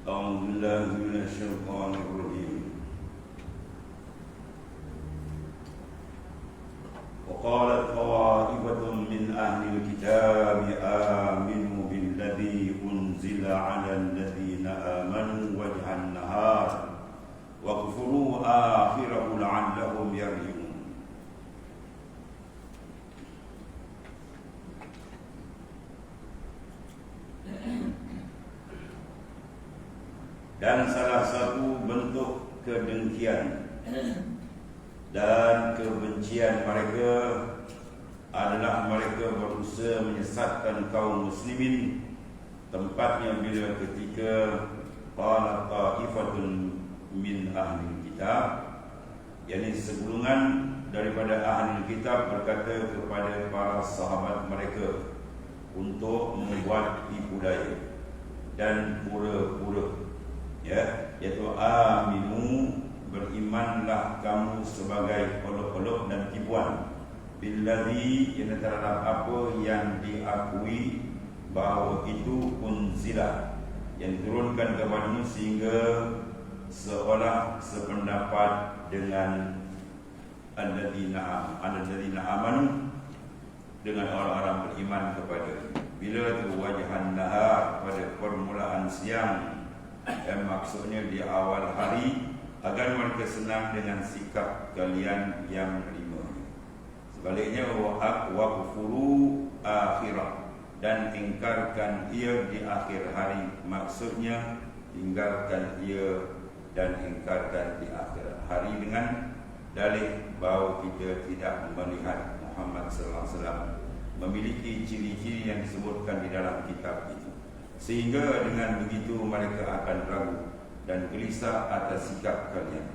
أعوذ بالله من الشيطان الرجيم. وقالت طائفة من أهل الكتاب آمنوا بالذي أنزل على الذين آمنوا وجه النهار واكفروا آخره لعلهم يرجعون. Dan salah satu bentuk kedengkian dan kebencian mereka adalah mereka berusaha menyesatkan kaum muslimin, tempatnya bila ketika qala ta'ifatun min ahli kitab, yakni segulungan daripada ahli kitab berkata kepada para sahabat mereka untuk membuat tipu daya dan pura-pura, iaitu aminu, berimanlah kamu sebagai olok-olok dan tipuan, billadzi, yang terhadap apa yang diakui bahawa itu unzila, yang diturunkan kepadamu, sehingga seolah sependapat dengan alladzina amanu, dengan orang-orang beriman kepada. Bila tu wajahan nahar, pada permulaan siang, dan maksudnya di awal hari, agar mereka senang dengan sikap kalian yang menerima. Sebaliknya waqfuru akhirah, dan ingkarkan ia di akhir hari, maksudnya tinggalkan ia dan ingkarkan di akhir hari dengan dalih bahawa kita tidak melihat Muhammad sallallahu alaihi wasallam memiliki ciri-ciri yang disebutkan di dalam kitab itu, sehingga dengan begitu mereka akan ragu dan gelisah atas sikap kalian.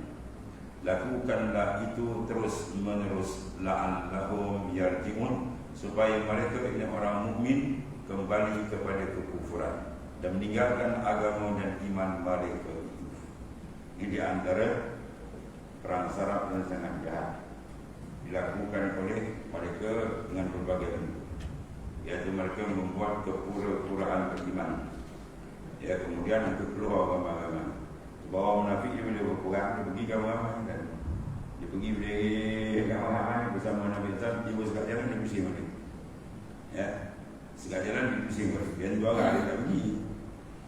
Lakukanlah itu terus menerus, la'allahum yarji'un, supaya mereka ini orang mukmin kembali kepada kekufuran dan meninggalkan agama dan iman mereka itu. Ini di antara perang saraf yang sangat jahat dilakukan oleh mereka dengan berbagai bentuk, iaitu mereka membuat kepura-puraan beriman, kemudian itu keluar ramai-ramai. Bahawa munafik dia bila berperang, dia pergi ke ramai-ramai, dan dia pergi bila ramai-ramai bersama Nabi Sallallahu, tiba sekat jalan dia pusing balik, sekat jalan dia pusing balik. Dia dua orang dia tak pergi,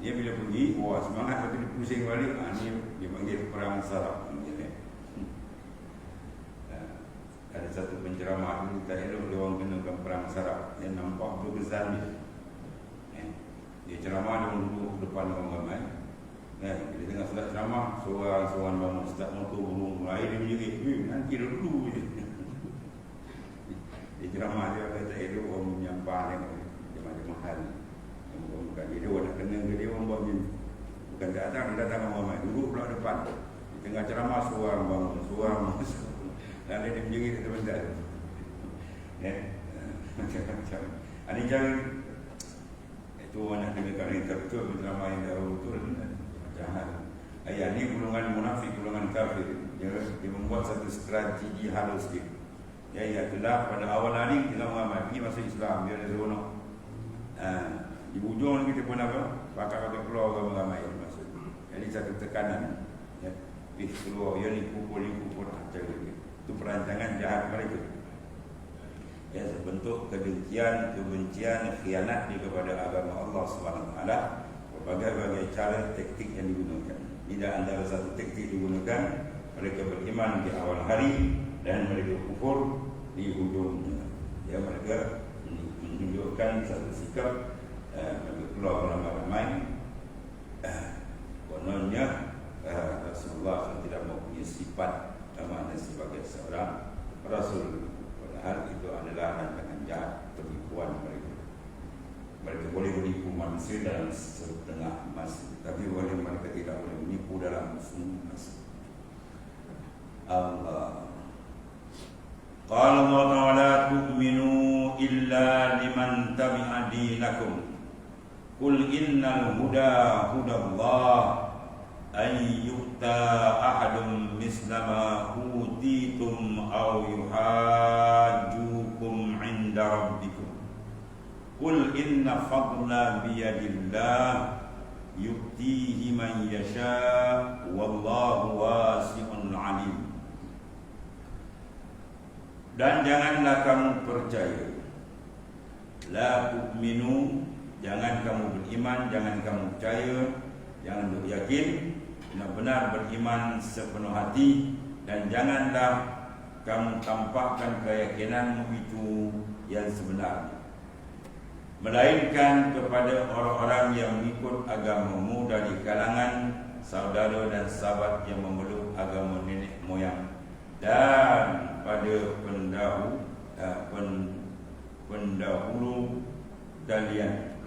dia bila pergi, wah semangat, tapi dia pusing balik. Ini dia panggil perang saraf. Ada satu penceramah dulu, tak elok dia orang kenakan perang saraf, yang nampak bergesan dia. Dia ceramah, dia duduk depan orang ramai. Bila tengah solat ceramah, seorang-seorang bangun, start motor burung air, dia menjerit, nanti dulu je. Dia ceramah, dia kata elok orang menyampah dia macam mahal. Bukan dia orang nak kena ke dia, orang buat macam bukan datang, dia datang orang ramai, duduk pula depan. Di tengah ceramah, seorang bangun, seorang masuk, dan dia menjerit sebentar. Macam-macam. Ini jangan, itu orang nak dengarkan ini betul, ceramah yang dah betul, jahat. Ayat ni golongan munafik, golongan kafir. Dia membuat satu strategi halus dia. Itulah pada awal hari kita ramai pergi masuk Islam, dia ada seronok. Di hujung kita pun apa? Pakai keluar ramai masuk. Jadi satu tekanan. Keluar, ni pukul macam itu. Itu perancangan jahat mereka. Sebentuk kedengkian, kebencian, khianat kepada agama Allah SWT. Berbagai-bagai cara, taktik yang digunakan. Tidak antara satu taktik digunakan, mereka beriman di awal hari dan mereka kufur di hujungnya. Mereka menunjukkan satu sikap, mereka keluar ramai-ramai. Kononnya Rasulullah SAW tidak mempunyai sifat amanah sebagai seorang Rasul. Padahal itu adalah rancangan jahat, penipuan mereka. Mereka boleh menipu manusia dalam setengah masa, tapi mereka tidak boleh menipu dalam semua masa. Allah qala Allah ta'ala tu'minu illa liman tabi'a dinakum qul innal huda hudallah ay yu'ta ahadun mislama utitum aw yuhajjukum 'inda rabbikum qul inna fadla biyadillah yuktihi man yasha wallahu wasi'un alim. Dan janganlah kamu percaya, la tu'minu, jangan kamu beriman, jangan kamu percaya, jangan yakin, benar-benar beriman sepenuh hati, dan janganlah kamu tampakkan keyakinanmu itu yang sebenarnya, melainkan kepada orang-orang yang mengikut agamamu dari kalangan saudara dan sahabat yang memeluk agama nenek moyang, dan pada pendahulu kalian,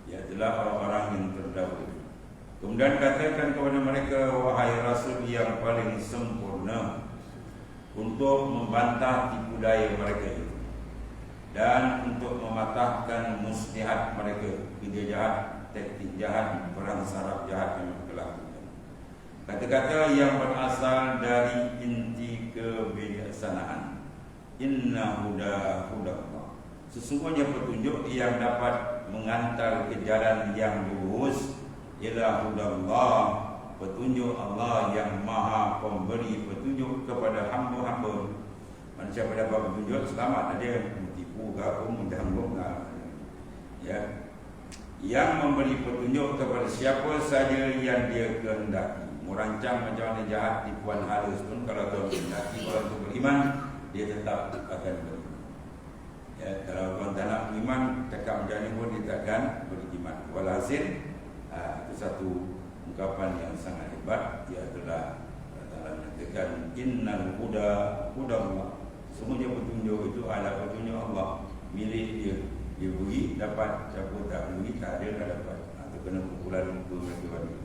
ialah orang-orang yang terdahulu. Kemudian katakan kepada mereka, wahai Rasul yang paling sempurna, untuk membantah tipu daya mereka itu dan untuk mematahkan muslihat mereka, ide jahat, taktik jahat, perang saraf jahat yang mereka lakukan. Kata-kata yang berasal dari inti kebijaksanaan, inna huda hudallah, sesungguhnya petunjuk yang dapat mengantar ke jalan yang lurus ialah hudallah, petunjuk Allah yang maha pemberi petunjuk kepada hamba-hamba. Manusia pada dapat petunjuk selamat, ada yang menipu ke apa, mengganggu ya. Yang memberi petunjuk kepada siapa saja yang dia kehendaki. Merancang macam mana jahat tipuan halus pun, kalau Tuhan kehendaki orang itu beriman, dia tetap akan beriman ya. Kalau orang tak nak beriman, cakap macam ni pun dia takkan beriman. Walhasil itu satu ungkapan yang sangat hebat. Dia adalah Allah menyatakan innal huda hudallah, semuanya petunjuk itu adalah petunjuk Allah, milik dia. Dia beri dapat, siapa tak beri tak ada tak dapat. Itu kena pukulan muka mereka.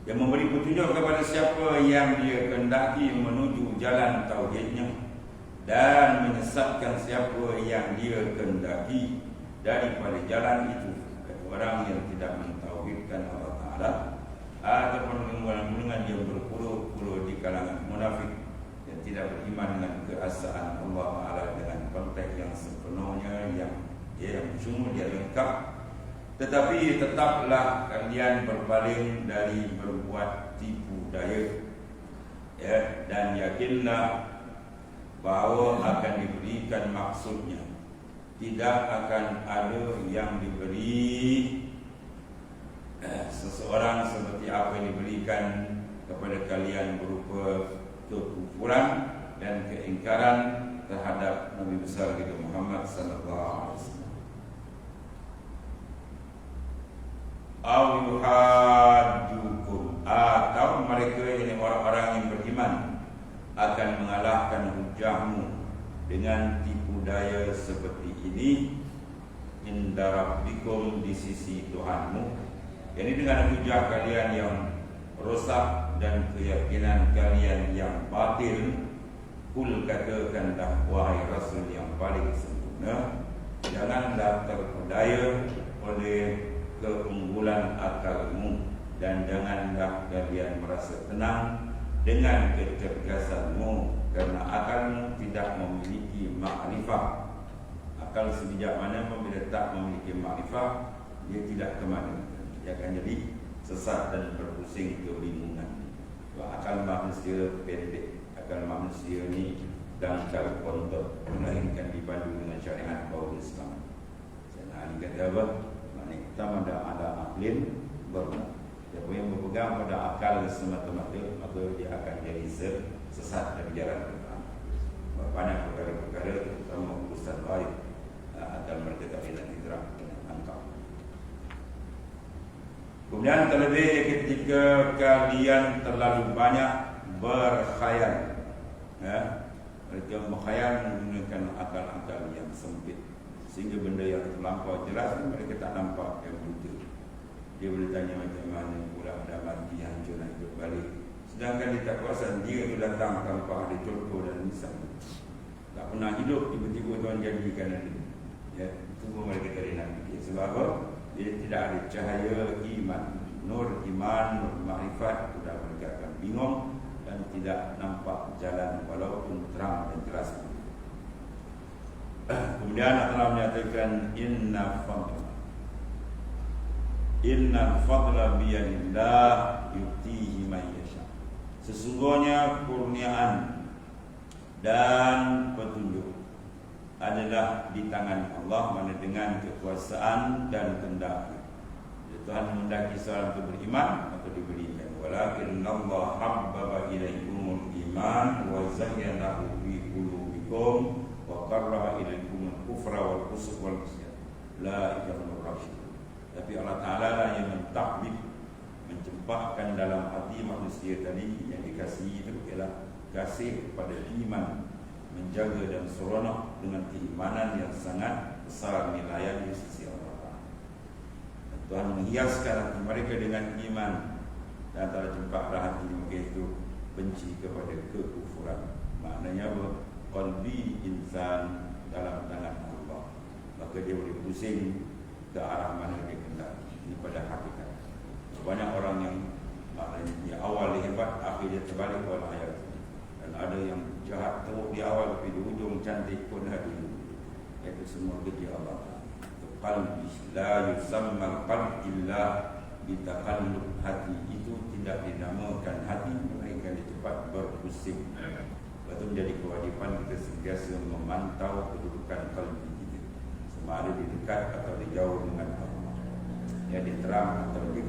Yang memberi petunjuk kepada siapa yang dia kehendaki menuju jalan tauhidnya, dan menyesatkan siapa yang dia kehendaki daripada jalan itu. Kata orang yang tidak mentauhidkan Allah Ta'ala, ataupun dengan yang berpuluh-puluh di kalangan munafik yang tidak beriman dengan keesaan Allah Ta'ala dengan konteks yang sepenuhnya, yang sungguh dia lengkap. Tetapi tetaplah kalian berpaling dari berbuat tipu daya ya, dan yakinlah bahawa akan diberikan maksudnya. Tidak akan ada yang diberi seseorang seperti apa yang diberikan kepada kalian berupa kekufuran dan keingkaran terhadap Nabi besar kita Muhammad sallallahu alaihi wasallam. Yuhaddukum, atau mereka ini orang-orang yang beriman akan mengalahkan hujahmu dengan tipu daya seperti ini inda rabbikum, di sisi Tuhanmu. Ini dengan hujah kalian yang rosak dan keyakinan kalian yang batil. Kul, katakanlah wahai Rasul yang paling sempurna, janganlah terpedaya oleh keunggulan akalmu, dan janganlah kalian merasa tenang dengan kecerdasanmu, karena akalmu tidak memiliki makrifah. Akal sebijak mana pun bila tak memiliki makrifah, dia tidak kemana, dia akan jadi sesat dan berpusing kebingungan. Akal manusia pendek, akal manusia ni dangkal kontok, melainkan dipandu dengan syariat bahawa Islam. Saya nak kata apa? Kita ada aklin berguna. Siapa yang berpegang pada akal semata-mata, maka dia akan jadi sesat dari jalan Tuhan. Banyak perkara-perkara, terutama urusan baik, akal mereka tak boleh diterap dengan angkap. Kemudian terlebih ketika kalian terlalu banyak berkhayal ya, mereka berkhayal menggunakan akal-akal yang sempit, sehingga benda yang terlampau jelas mereka tak nampak yang buta. Dia boleh tanya macam mana pula dah mati, hancur nak hidup balik. Sedangkan dia tak kuasa, dia tu datang tanpa ada contoh dan misal. Tak pernah hidup, tiba-tiba Tuhan jadikan ada. Ya, itu pun mereka tak nak fikir. Sebab apa? Dia tidak ada cahaya iman, nur iman, nur makrifat. Sudah mereka akan bingung dan tidak nampak jalan walaupun terang dan jelas. Kemudian Allah menyatakan Innal fadla biyadillah yutihi man yasha. Sesungguhnya kurniaan dan petunjuk adalah di tangan Allah, mana dengan kekuasaan dan kehendak. Tuhan menghendaki seorang itu beriman, maka diberikan. Walakinnallaha habbaba ilaikumul iman wa zayyanahu fi qulubikum wa karraha ilaikumul kufra wal fusuq wal isyan. Ulaika humur rasyidun. Tapi Allah Ta'ala lah yang mentakbib, mencempakkan dalam hati manusia tadi yang dikasihi itu ialah kasih kepada iman, menjaga dan seronok dengan keimanan yang sangat besar nilainya di sisi Allah. Tuhan menghiaskan hati mereka dengan iman, dan antara cempaklah hati mereka itu benci kepada kekufuran. Maknanya apa? Qalbi insan dalam tangan Allah, maka dia boleh pusing ke arah mana dia kehendaki. Ini pada hakikat. Banyak orang yang maknanya di awal dia hebat, akhir dia terbalik wal ayat. Dan ada yang jahat teruk di awal, tapi di ujung cantik pun ada. Itu semua kerja Allah. Qalbi la yusamma qalb illa bitakallub. Hati itu tidak dinamakan hati, melainkan dia cepat berpusing. Itu menjadi kewajiban kita sentiasa memantau kedudukan qalbi kita, sama ada di dekat atau di jauh dengan Allah. Ya, dia terang atau dia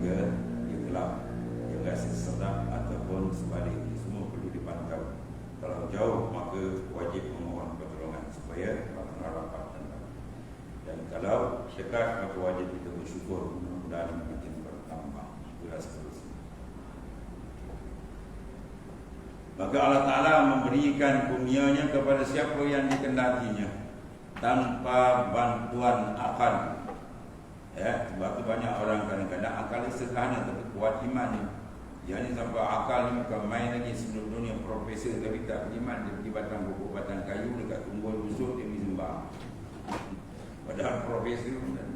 gelap, dia rasa sedap ataupun sebaliknya, semua perlu dipantau. Kalau jauh maka wajib memohon pertolongan supaya rapat. Dan kalau dekat maka wajib kita bersyukur, mudah-mudahan makin bertambah. Itulah seterusnya. Maka Allah Ta'ala memberikan kurnianya kepada siapa yang dikehendakinya tanpa bantuan akal. Ya, sebab tu banyak orang kadang-kadang akalnya sederhana tapi kuat imannya. Yang ni sampai akal ni bukan main lagi. Sebelum dunia profesor tapi tak beriman, dia pergi batang pokok, batang kayu dekat tunggul busuk, dia pergi sembah. Padahal profesor dan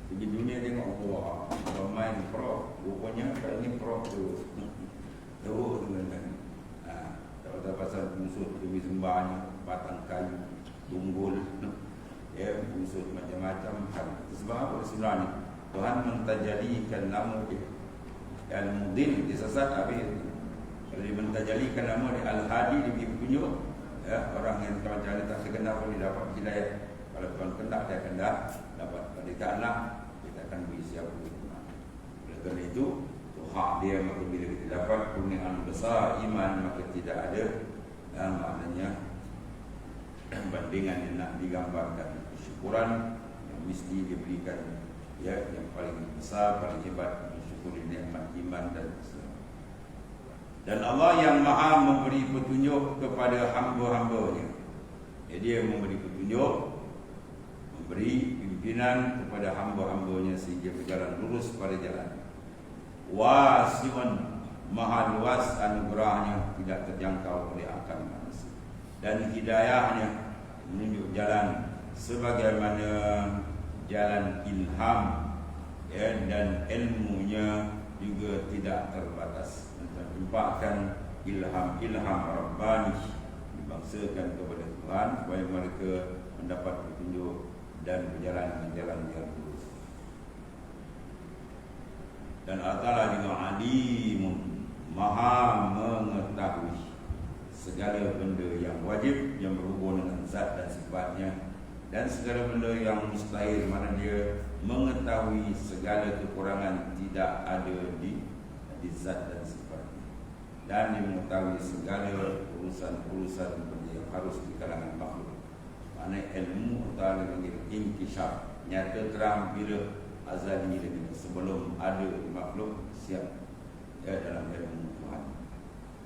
di dunia tengok, wah, main prof, rupanya kali ni prof tu teruk tu kan. Tak tahu pasal busuk, dia pergi sembahnya batang kayu, tunggul, ya, busuk macam-macam hal. Sebab apa sebenarnya? Tuhan mentajalikan nama dia Al-Mudin, disesat habis. Kalau dia mentajalikan nama dia Al-Hadi, dia beri petunjuk, ya, orang yang macam mana tak segenap pun dia dapat hidayah. Kalau Tuhan kendak, dia akan dapat. Kalau dia tak nak, dia akan beri siapa pun. Oleh kerana itu, hak dia, maka bila kita dapat kurniaan besar iman, maka tidak ada maknanya bandingan yang nak digambarkan. Syukuran yang mesti diberikan, ya, yang paling besar, paling hebat, mensyukuri nikmat iman dan Islam. Dan Allah yang maha memberi petunjuk kepada hamba-hambanya. Jadi dia memberi petunjuk, memberi pimpinan kepada hamba-hambanya sehingga berjalan lurus pada jalan. Wasi'un, maha luas anugerahnya, tidak terjangkau oleh akal manusia. Dan hidayahnya menunjuk jalan sebagaimana jalan ilham, ya, dan ilmunya juga tidak terbatas. Menempatkan ilham Rabbani dibangsakan kepada Tuhan supaya mereka mendapat petunjuk dan berjalan dengan jalan yang lurus. Dan Allah Ta'ala juga alimun, maha mengetahui segala benda yang wajib yang berhubung dengan zat dan sifatnya, dan segala benda yang mustahil, mana dia mengetahui segala kekurangan tidak ada di zat dan sifatnya, dan dia mengetahui segala urusan-urusan yang harus di kalangan makhluk. Mana ilmu Ta'ala panggil inkishaf, nyata terang bila azali lagi sebelum ada makhluk siap, ya, dalam ilmu Tuhan.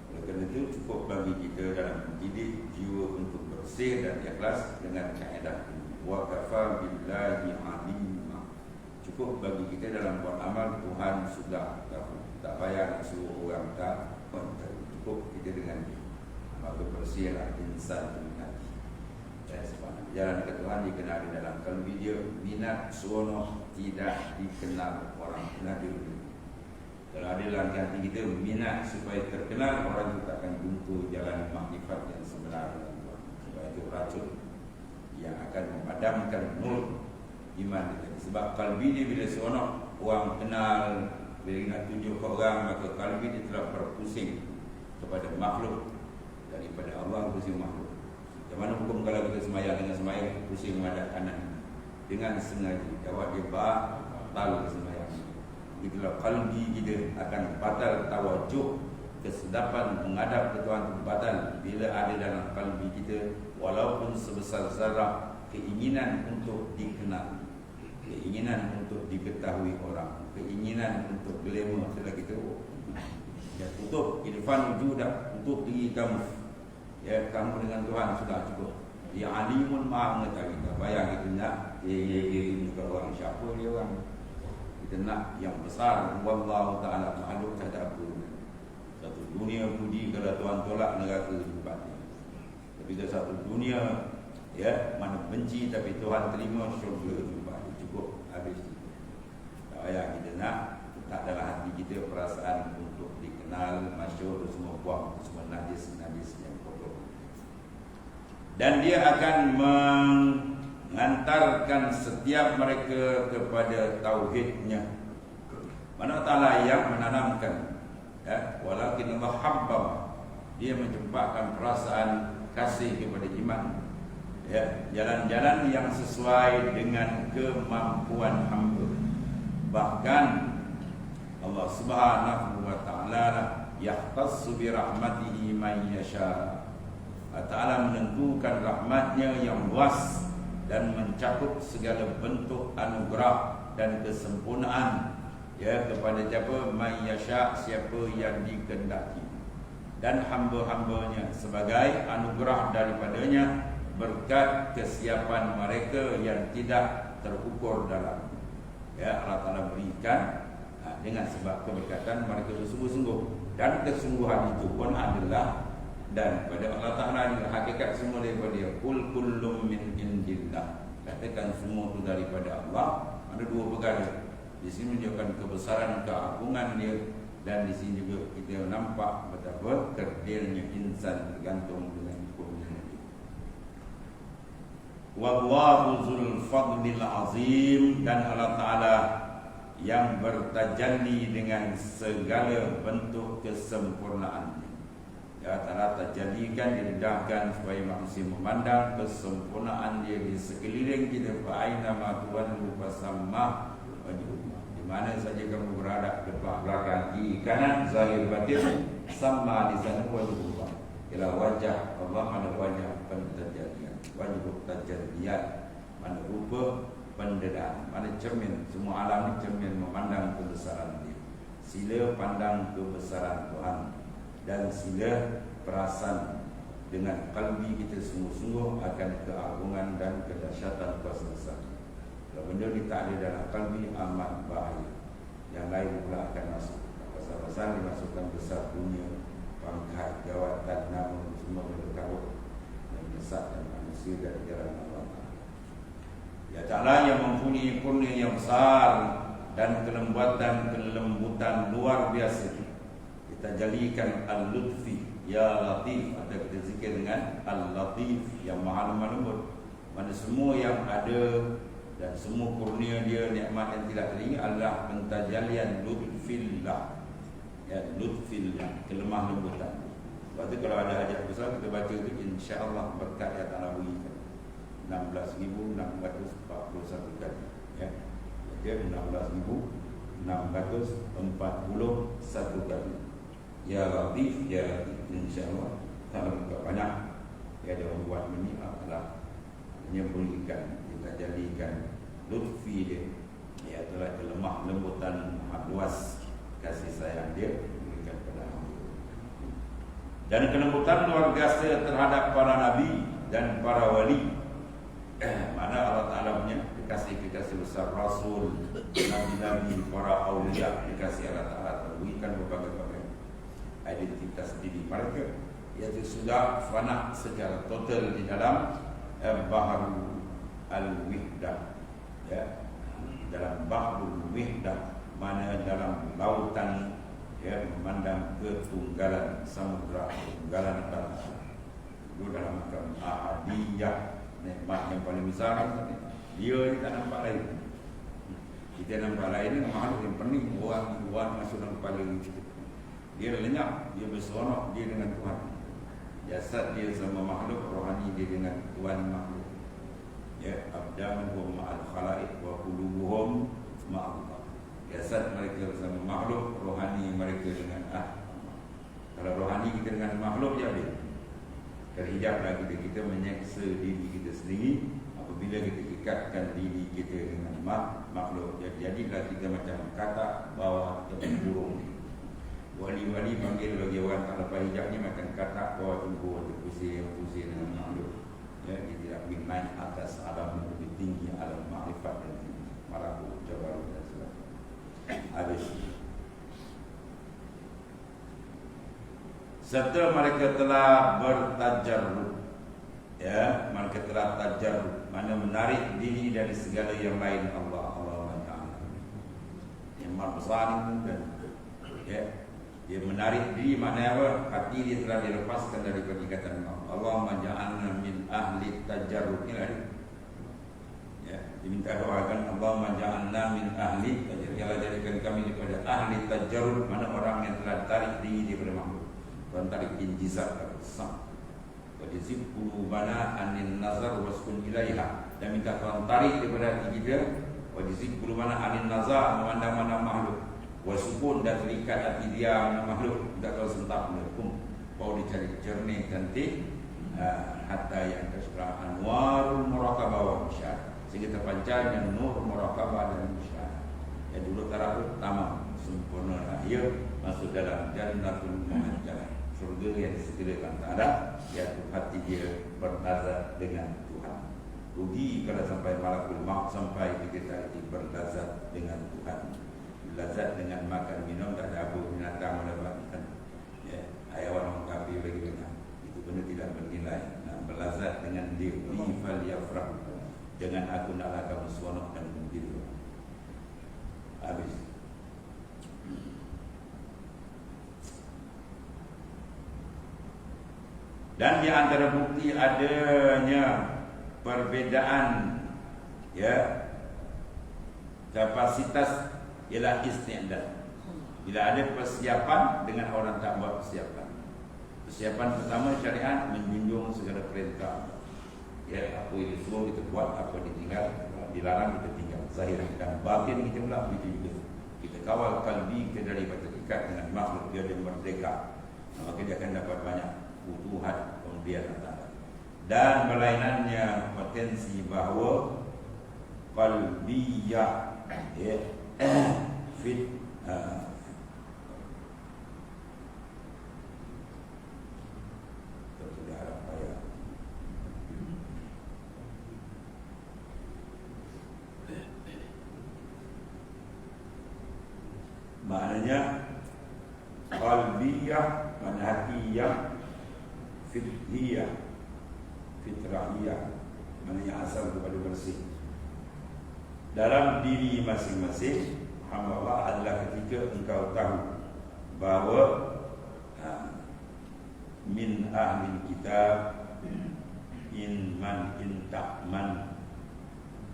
Oleh kerana itu cukup bagi kita dalam mendidik jiwa untuk bersih dan ikhlas dengan kaedah wa kafa billahi alima. Cukup bagi kita dalam buat amal, Tuhan sudah tahu, tak payah nak suruh orang tahu, cukup kita dengan dia. Maka bersihlah insan dengan hati. Jalan ke Tuhan dikenali dalam kalbi dia, minat seronok tidak dikenal orang, kena dulu. Kalau ada dalam hati kita minat supaya terkenal, orang itu akan buntu jalan makrifat yang sebenar. Sebab itu racun yang akan memadamkan nur iman dia. Sebab kalbi dia bila seronok, orang kenal, bila nak tunjuk ke orang, maka kalbi dia telah berpusing kepada makhluk daripada Allah, pusing makhluk. Yang mana hukum kalau kita semayang dengan semayang pusing menghadap kanan dengan sengaja, jawab dia batal semayang. Begitulah kalbi kita akan batal tawajuh, kesedapan menghadap ke Tuhan itu batal bila ada dalam kalbi kita walaupun sebesar zarah keinginan untuk dikenal, keinginan untuk diketahui orang, keinginan untuk glamour. Setelah kita ya, tutup irfan wujudah, tutup diri kamu, ya, kamu dengan Tuhan sudah cukup. Dia alimun maha mengetahui. Tak payah kita nak muka orang, siapa dia orang. Kita nak yang besar. Wallahu ta'ala ma'aluk tak apa. Satu dunia puji kalau Tuhan tolak neraka jumpa. Tapi ada satu dunia, ya, mana benci tapi Tuhan terima syurga jumpa. Cukup, habis. Tak payah kita nak tak dalam hati kita perasaan untuk dikenal, masyhur, semua buang, semua najis yang kotor. Dan dia akan mengantarkan setiap mereka kepada tauhidnya. Mana Ta'ala yang menanamkan, ya, walakin Allah habbab, dia mencempakkan perasaan kasih kepada iman, ya, jalan-jalan yang sesuai dengan kemampuan hamba. Bahkan Allah Subhanahu wa ta'ala yahtassu bi rahmatihi man yasha. Allah Ta'ala menentukan rahmatnya yang luas dan mencakup segala bentuk anugerah dan kesempurnaan, ya, kepada siapa man yasha, siapa yang dikehendaki. Dan hamba-hambanya sebagai anugerah daripadanya berkat kesiapan mereka yang tidak terukur dalam, ya, Allah Ta'ala berikan dengan sebab keberkatan mereka bersungguh-sungguh. Dan kesungguhan itu pun adalah dan pada Allah Ta'ala juga hakikat semua daripada dia. Kul kullum min indillah, katakan semua itu daripada Allah. Ada dua perkara di sini menunjukkan kebesaran keagungan dia, dan di sini juga kita nampak betapa kerdilnya insan tergantung dengan hukumnya. Wallahu dzul fadlil azim, dan Allah Ta'ala yang bertajalli dengan segala bentuk kesempurnaan. Ya, Ta'ala tajallikan, didedahkan supaya manusia memandang kesempurnaan dia di sekeliling kita. Fa'aina ma tuwallu fasamma wajhuhu. Di mana saja kamu berada, depan, belakang, kiri, kanan, zahir, batin, sama di sana wajhuhu. Ialah wajah Allah, mana wajah pentajalian, wajhu tajalian, mana rupa pendedaan, mana cermin. Semua alam ini cermin memandang kebesaran dia. Sila pandang kebesaran Tuhan, dan sila perasan dengan kalbi kita sungguh-sungguh akan keagungan dan kedahsyatan kuasa besar. Kalau benda ni tak ada dalam kalbi, amat bahaya. Yang lain pula akan masuk. Pasal-pasal dimasukkan besar dunia, pangkat, jawatan, nama, semua berkawal dan menyesatkan manusia dari jalan Allah. Ya Ta'ala yang mempunyai kurnia yang besar dan kelembutan luar biasa. Kita jadikan Al-Lutfi, Ya Latif, atau kita zikir dengan Al-Latif, yang maha lemah lembut. Mana semua yang ada dan semua kurnia dia, nikmat yang tidak teringat adalah pentajalian lutfillah, ya, lutfillah, kelemah lembutan. Sebab tu kalau ada hajat besar kita baca tu, insya-Allah berkat yang Ta'ala berikan 16,641 kali, ya. Jadi 16,641 kali. Ya Latif, Ya Latif, insya-Allah Ta'ala buka banyak. Ya, ada orang buat ini adalah hanya berikan, kita jadikan lutfi dia, ya, itulah kelemah lembutan luas kasih sayang dia berikan pada hamba. Dan kelembutan luar biasa terhadap para nabi dan para wali. Mana Allah Ta'ala punya dikasih besar Rasul, Nabi-Nabi, para awliya, dikasih Allah Ta'ala berikan berbagai-bagai identitas diri mereka, iaitu sudah fana secara total di dalam Bahrul Al-Wihdah, ya, dalam Bahrul Wihdah, mana dalam lautan, ya, memandang ketunggalan samudra, ketunggalan tanah. Itu dalam makam ahadiyah, nikmat yang paling besar. Dia ni tak nampak lain. Kita nampak lain ni makhluk yang pening, buat masuk dalam kepala kita. Dia lenyap, dia berseronok dia dengan Tuhan. Jasad dia sama makhluk, rohani dia dengan Tuhan makhluk. Ya, abdamuhum ma'al khalaiq wa qulubuhum ma'allah. Jasad mereka bersama makhluk, rohani mereka dengan Kalau rohani kita dengan makhluk je habis. Terhijablah kita menyeksa diri kita sendiri apabila kita ikatkan diri kita dengan makhluk. Jadilah kita macam katak bawah burung ni. Wali-wali panggil bagi orang tak lepas hijab ni macam katak bawah burung, terpusing dengan makhluk. Ya, dia tidak pergi naik atas alam yang lebih tinggi, alam makrifat dan tinggi. Malakut, jabarut dan sebagainya. Habis. Serta mereka telah bertajarrud. Ya, mereka telah tajarrud, mana menarik diri dari segala yang lain Allah Ta'ala. Yang maha besar dan ya, dia menarik diri maknanya apa? Hati dia telah dilepaskan dari ikatan Allah. Allahumma ja'alna min ahli tajarrud. Inilah dia. Ya, diminta doakan Allahumma ja'alna min ahli tajarrud. Ya Allah, jadikan kami daripada ahli tajarrud, mana orang yang telah tarik diri daripada makhluk. Tuhan tarik injizat atau sam. Wajizib qulubana anin nazar waskun ilaiha. Dan minta Tuhan tarik daripada hati kita. Wajizib qulubana anin nazar, memandang-mandang makhluk. Wasukun dan terikat hati dia dengan makhluk. Minta Tuhan sentap melekung. Baru dicari jernih cantik. Hatta yang kesukaan anwarul muraqabah wa musyahad. Sehingga terpancarnya nur muraqabah dan musyahad. Yang dulu taraf tamam sempurna lahir masuk dalam jannatul mu'ajjalah. Surga yang disediakan tak ada, iaitu hati dia berlazat dengan Tuhan. Rugi kalau sampai malakul maut sampai kita berlazat dengan Tuhan. Lazat dengan makan minum, tak ada apa binatang mendapatkan. Ya, hayawan orang kafir lagi banyak. Itu benda tidak bernilai. Nah, berlazat dengan dia, fal yafrah. Jangan aku naklah kamu seronok dan gembira. Habis. Dan di antara bukti adanya perbezaan ya kapasitas ialah isti'dad. Bila ada persiapan dengan orang tak buat persiapan. Persiapan pertama syariat menjunjung segala perintah. Ya, apa yang disuruh kita buat, apa ditinggal, dilarang kita tinggal. Zahir dan batin kita pula begitu juga. Kita kawal kalbi kita dari terikat dengan makhluk dia dan merdeka. Maka dia akan dapat banyak kebutuhan kemudian datang. Dan berlainannya potensi bahawa qalbiyah fit maknanya qalbiyah mana hati yang fitriyah, fitrahiyah, maknanya asal kepada bersih dalam diri masing-masing hamba Allah adalah ketika engkau tahu bahawa min ahli kitab in man in ta'man,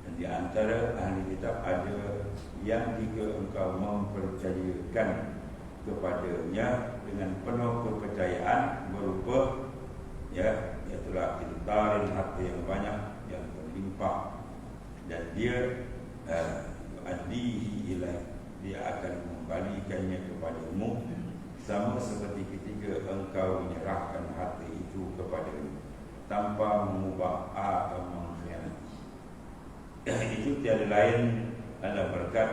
dan di antara ahli kitab ada yang jika engkau mempercayakan kepadanya dengan penuh kepercayaan berupa ya, iaitulah intarin hati yang banyak yang berlimpah, dan dia adihi ilaih, dia akan mengembalikannya kepadamu sama seperti ketika engkau menyerahkan hati itu kepadanya tanpa mengubah atau mengkhianati. Itu tiada lain adalah berkat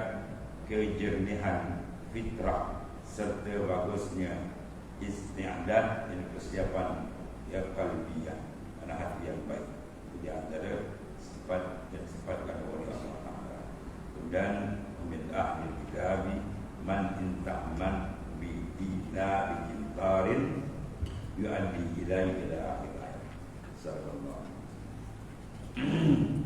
kejernihan fitrah serta bagusnya isti'dad dan persiapan yang qalbiyah, mana hati yang baik. Itu di antara sifat yang sifatkan oleh Allah Ta'ala. Kemudian min ahli kitabi man inta'man bi dina bi jintarin yu'addi ilaihi ila akhir ayat. Sallallahu alaihi wasallam.